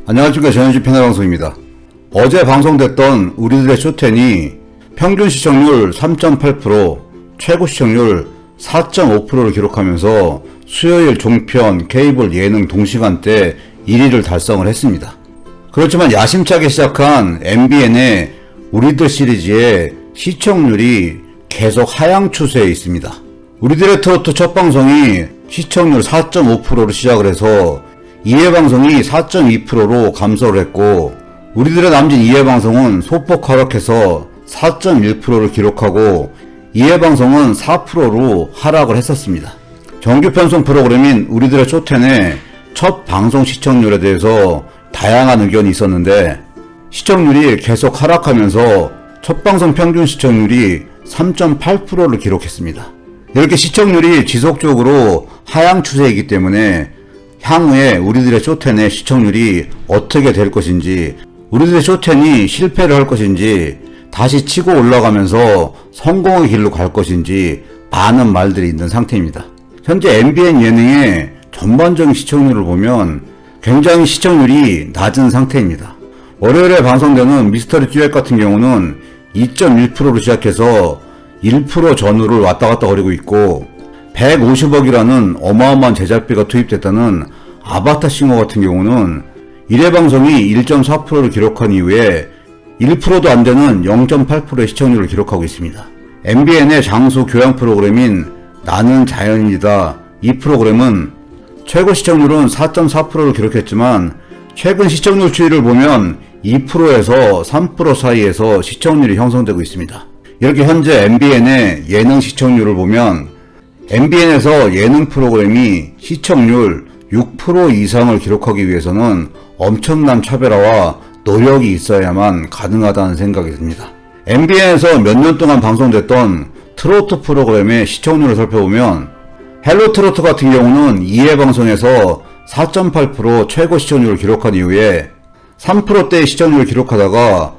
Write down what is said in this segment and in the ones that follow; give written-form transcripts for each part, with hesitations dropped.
안녕하십니까. 전현주 패널방송입니다. 어제 방송됐던 우리들의 쇼텐이 평균 시청률 3.8%, 최고 시청률 4.5%를 기록하면서 수요일 종편, 케이블 예능 동시간대 1위를 달성을 했습니다. 그렇지만 야심차게 시작한 MBN의 우리들 시리즈의 시청률이 계속 하향 추세에 있습니다. 우리들의 트로트 첫 방송이 시청률 4.5%로 시작을 해서 2회 방송이 4.2%로 감소를 했고, 우리들의 남진 2회 방송은 소폭 하락해서 4.1%를 기록하고 2회 방송은 4%로 하락을 했었습니다. 정규 편성 프로그램인 우리들의 쇼텐의 첫 방송 시청률에 대해서 다양한 의견이 있었는데, 시청률이 계속 하락하면서 첫 방송 평균 시청률이 3.8%를 기록했습니다. 이렇게 시청률이 지속적으로 하향 추세이기 때문에 향후에 우리들의 쇼텐의 시청률이 어떻게 될 것인지, 우리들의 쇼텐이 실패를 할 것인지, 다시 치고 올라가면서 성공의 길로 갈 것인지 많은 말들이 있는 상태입니다. 현재 MBN 예능의 전반적인 시청률을 보면 굉장히 시청률이 낮은 상태입니다. 월요일에 방송되는 미스터리 듀엣 같은 경우는 2.1%로 시작해서 1% 전후를 왔다 갔다 거리고 있고, 150억이라는 어마어마한 제작비가 투입됐다는 아바타 싱어 같은 경우는 1회 방송이 1.4%를 기록한 이후에 1%도 안 되는 0.8%의 시청률을 기록하고 있습니다. MBN의 장수 교양 프로그램인 나는 자연이다, 이 프로그램은 최고 시청률은 4.4%를 기록했지만 최근 시청률 추이를 보면 2%에서 3% 사이에서 시청률이 형성되고 있습니다. 이렇게 현재 MBN의 예능 시청률을 보면 MBN에서 예능 프로그램이 시청률 6% 이상을 기록하기 위해서는 엄청난 차별화와 노력이 있어야만 가능하다는 생각이 듭니다. MBN에서 몇 년 동안 방송됐던 트로트 프로그램의 시청률을 살펴보면 헬로 트로트 같은 경우는 2회 방송에서 4.8% 최고 시청률을 기록한 이후에 3%대의 시청률을 기록하다가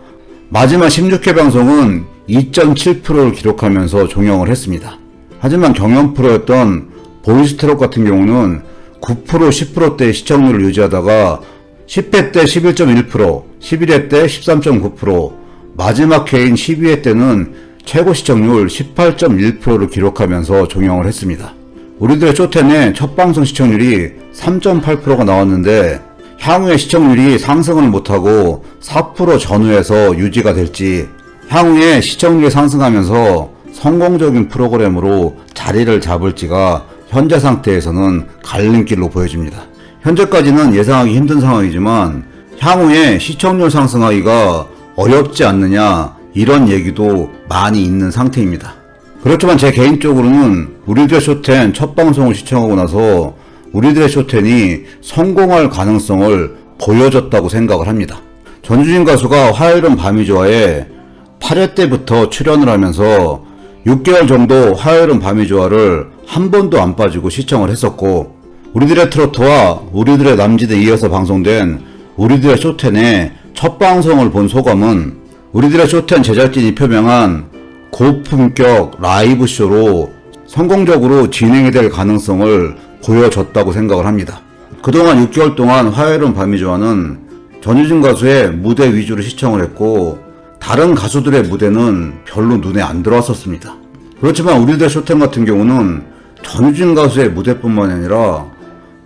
마지막 16회 방송은 2.7%를 기록하면서 종영을 했습니다. 하지만 경연 프로였던 보이스트롯 같은 경우는 9%, 10%대의 시청률을 유지하다가 10회 때 11.1%, 11회 때 13.9%, 마지막 회인 12회 때는 최고 시청률 18.1%를 기록하면서 종영을 했습니다. 우리들의 쇼텐의 첫 방송 시청률이 3.8%가 나왔는데 향후에 시청률이 상승을 못하고 4% 전후에서 유지가 될지, 향후에 시청률이 상승하면서 성공적인 프로그램으로 자리를 잡을지가 현재 상태에서는 갈림길로 보여집니다. 현재까지는 예상하기 힘든 상황이지만 향후에 시청률 상승하기가 어렵지 않느냐, 이런 얘기도 많이 있는 상태입니다. 그렇지만 제 개인적으로는 우리들의 쇼텐 첫 방송을 시청하고 나서 우리들의 쇼텐이 성공할 가능성을 보여줬다고 생각을 합니다. 전주진 가수가 화요일은 밤이 좋아에 8회 때부터 출연을 하면서 6개월 정도 화요일은 밤이 좋아를 한 번도 안 빠지고 시청을 했었고, 우리들의 트로트와 우리들의 남지대에 이어서 방송된 우리들의 쇼텐의 첫 방송을 본 소감은 우리들의 쇼텐 제작진이 표명한 고품격 라이브 쇼로 성공적으로 진행이 될 가능성을 보여줬다고 생각을 합니다. 그동안 6개월 동안 화요일은 밤이 좋아는 전유진 가수의 무대 위주로 시청을 했고 다른 가수들의 무대는 별로 눈에 안 들어왔었습니다. 그렇지만 우리들의 쇼텐 같은 경우는 전유진 가수의 무대뿐만 아니라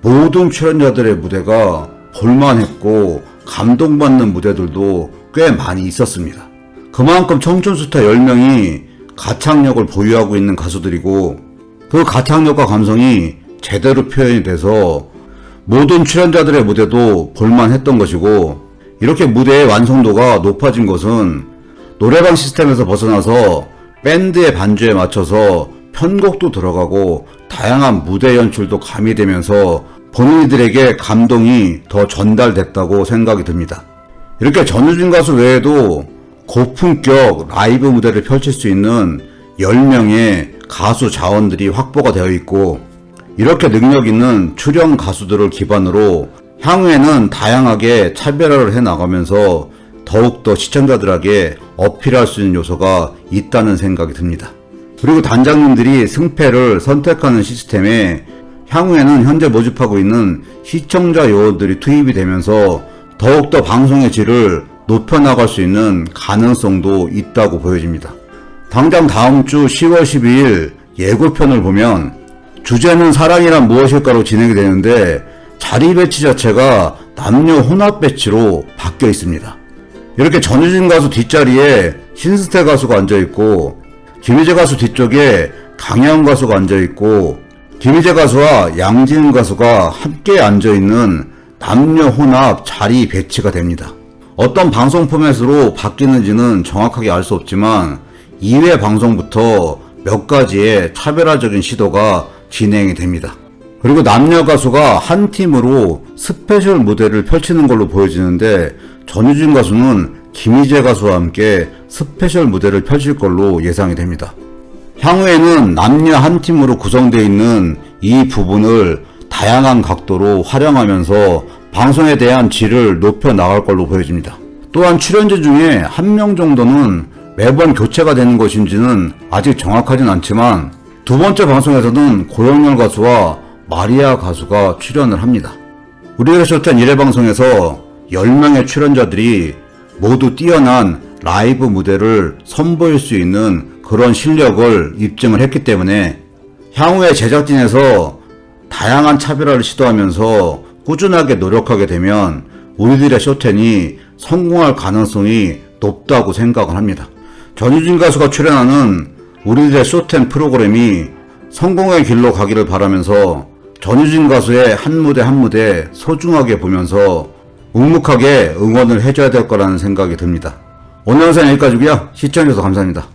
모든 출연자들의 무대가 볼만했고 감동받는 무대들도 꽤 많이 있었습니다. 그만큼 청춘스타 10명이 가창력을 보유하고 있는 가수들이고, 그 가창력과 감성이 제대로 표현이 돼서 모든 출연자들의 무대도 볼만했던 것이고, 이렇게 무대의 완성도가 높아진 것은 노래방 시스템에서 벗어나서 밴드의 반주에 맞춰서 편곡도 들어가고 다양한 무대 연출도 가미되면서 본인들에게 감동이 더 전달됐다고 생각이 듭니다. 이렇게 전유진 가수 외에도 고품격 라이브 무대를 펼칠 수 있는 10명의 가수 자원들이 확보가 되어 있고, 이렇게 능력 있는 출연 가수들을 기반으로 향후에는 다양하게 차별화를 해나가면서 더욱더 시청자들에게 어필할 수 있는 요소가 있다는 생각이 듭니다. 그리고 단장님들이 승패를 선택하는 시스템에 향후에는 현재 모집하고 있는 시청자 요원들이 투입이 되면서 더욱더 방송의 질을 높여나갈 수 있는 가능성도 있다고 보여집니다. 당장 다음 주 10월 12일 예고편을 보면 주제는 사랑이란 무엇일까로 진행이 되는데 자리 배치 자체가 남녀 혼합 배치로 바뀌어 있습니다. 이렇게 전유진 가수 뒷자리에 신스테 가수가 앉아있고 김희재 가수 뒤쪽에 강혜원 가수가 앉아있고 김희재 가수와 양지은 가수가 함께 앉아있는 남녀 혼합 자리 배치가 됩니다. 어떤 방송 포맷으로 바뀌는지는 정확하게 알 수 없지만 2회 방송부터 몇 가지의 차별화적인 시도가 진행이 됩니다. 그리고 남녀 가수가 한 팀으로 스페셜 무대를 펼치는 걸로 보여지는데 전유진 가수는 김희재 가수와 함께 스페셜 무대를 펼칠 걸로 예상이 됩니다. 향후에는 남녀 한 팀으로 구성되어 있는 이 부분을 다양한 각도로 활용하면서 방송에 대한 질을 높여 나갈 걸로 보여집니다. 또한 출연자 중에 한 명 정도는 매번 교체가 되는 것인지는 아직 정확하진 않지만 두 번째 방송에서는 고영렬 가수와 마리아 가수가 출연을 합니다. 우리들의 쇼텐 1회 방송에서 10명의 출연자들이 모두 뛰어난 라이브 무대를 선보일 수 있는 그런 실력을 입증을 했기 때문에 향후에 제작진에서 다양한 차별화를 시도하면서 꾸준하게 노력하게 되면 우리들의 쇼텐이 성공할 가능성이 높다고 생각을 합니다. 전유진 가수가 출연하는 우리들의 쇼텐 프로그램이 성공의 길로 가기를 바라면서 전유진 가수의 한 무대 한 무대 소중하게 보면서 묵묵하게 응원을 해줘야 될 거라는 생각이 듭니다. 오늘 영상 여기까지고요. 시청해주셔서 감사합니다.